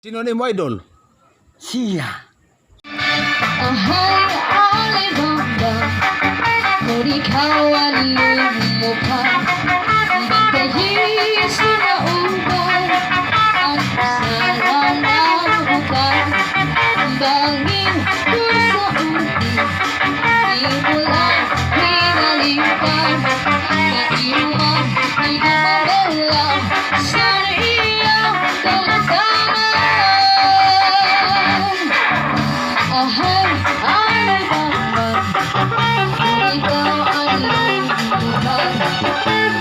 Sino ni mo idol? Siya. Ahay, alibaba, kung ikaw ang lumukha, bigayis na ubay, ang sarang na bukan, bangin ko sa uti, di mo lang hinalikan, naiwan, di ko mabalang, sa iyong kalagaman. Ahay, alibaba, kung ikaw ang lumukha,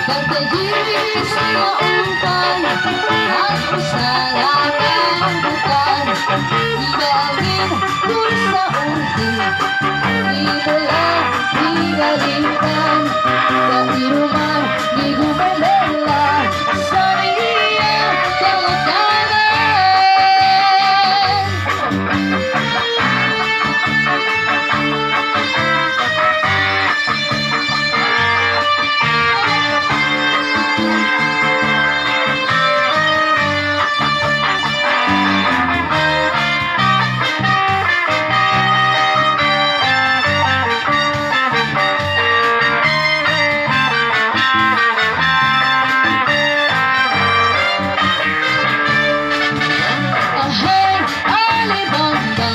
pagkayis na upay, at usalang ang bukan, bangin ko sa uti, di mo lang hinalikan, kairuman, di ko malala, sa iyong kalagaman. Ahay, alibaba,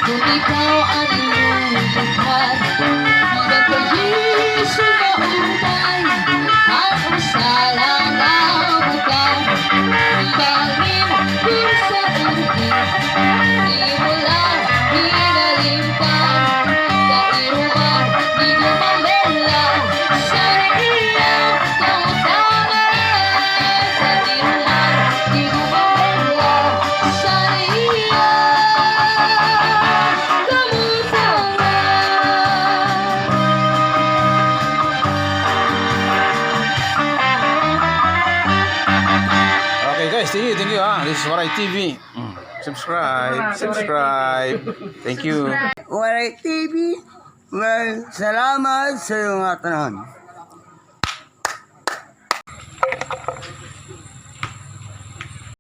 kung ikaw ang lumukha, pagkayis na upay, at usalang na bukan, bangin ko sa uti, di mo lang hinalikan, kairuman, di ko malala, sa iyong kalagaman, kairuman, di ko malala, sa iyong kalagaman. Okay guys, thank you ha. This is Waray TV. Subscribe. Thank you. Waray TV. Well, salamat sa iyong atanan.